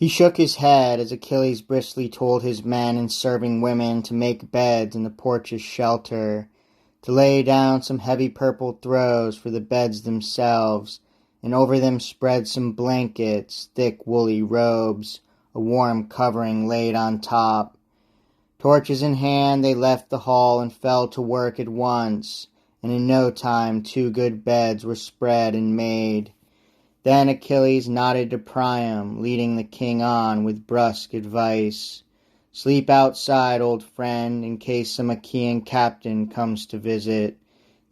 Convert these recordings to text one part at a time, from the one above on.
He shook his head as Achilles briskly told his men and serving women to make beds in the porch's shelter, to lay down some heavy purple throws for the beds themselves, and over them spread some blankets, thick woolly robes, a warm covering laid on top. Torches in hand, they left the hall and fell to work at once, and in no time 2 good beds were spread and made. Then Achilles nodded to Priam, leading the king on with brusque advice. "Sleep outside, old friend, in case some Achaean captain comes to visit.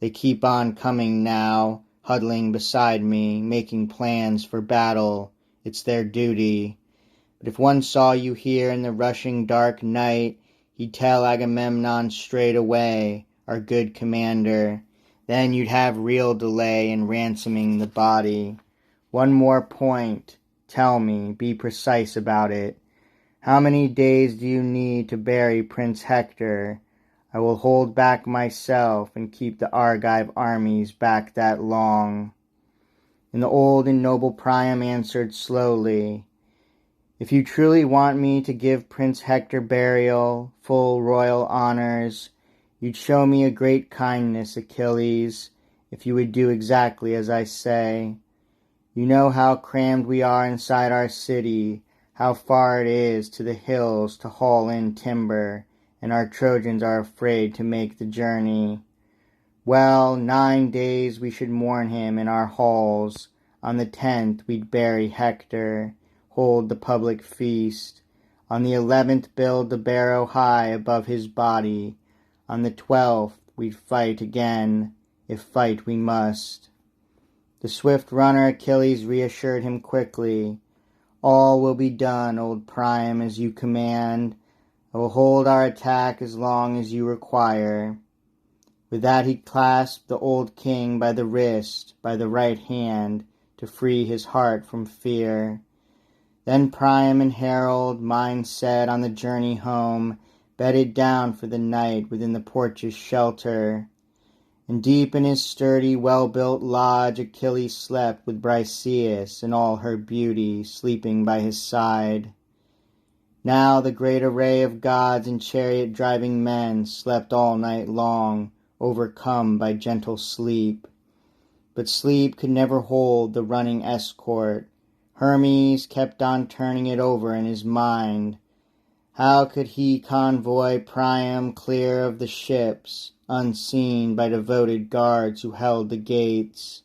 They keep on coming now, huddling beside me, making plans for battle. It's their duty. But if one saw you here in the rushing dark night, he'd tell Agamemnon straight away, our good commander. Then you'd have real delay in ransoming the body. One more point. Tell me, be precise about it. How many days do you need to bury Prince Hector? I will hold back myself and keep the Argive armies back that long." And the old and noble Priam answered slowly, "If you truly want me to give Prince Hector burial, full royal honors, you'd show me a great kindness, Achilles, if you would do exactly as I say. You know how crammed we are inside our city, how far it is to the hills to haul in timber, and our Trojans are afraid to make the journey. Well, 9 days we should mourn him in our halls. On the 10th we'd bury Hector, hold the public feast. On the 11th build the barrow high above his body. On the 12th we'd fight again, if fight we must." The swift runner Achilles reassured him quickly. "All will be done, old Priam, as you command. I will hold our attack as long as you require." With that he clasped the old king by the wrist, by the right hand, to free his heart from fear. Then Priam and herald, mind set on the journey home, bedded down for the night within the porch's shelter. And deep in his sturdy, well-built lodge Achilles slept with Briseis in all her beauty, sleeping by his side. Now the great array of gods and chariot-driving men slept all night long, overcome by gentle sleep. But sleep could never hold the running escort. Hermes kept on turning it over in his mind. How could he convoy Priam clear of the ships, unseen by devoted guards who held the gates?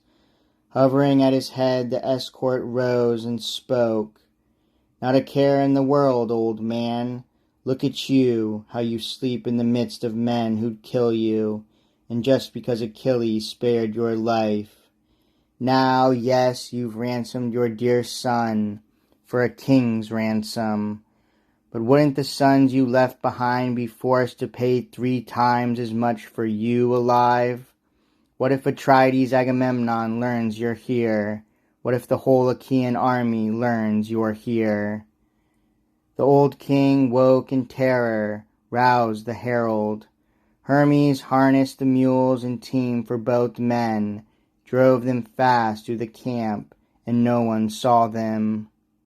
Hovering at his head, the escort rose and spoke. "Not a care in the world, old man. Look at you, how you sleep in the midst of men who'd kill you, and just because Achilles spared your life. Now, yes, you've ransomed your dear son, for a king's ransom. But wouldn't the sons you left behind be forced to pay 3 times as much for you alive? What if Atrides Agamemnon learns you're here? What if the whole Achaean army learns you're here?" The old king woke in terror, roused the herald. Hermes harnessed the mules and team for both men, drove them fast through the camp, and no one saw them.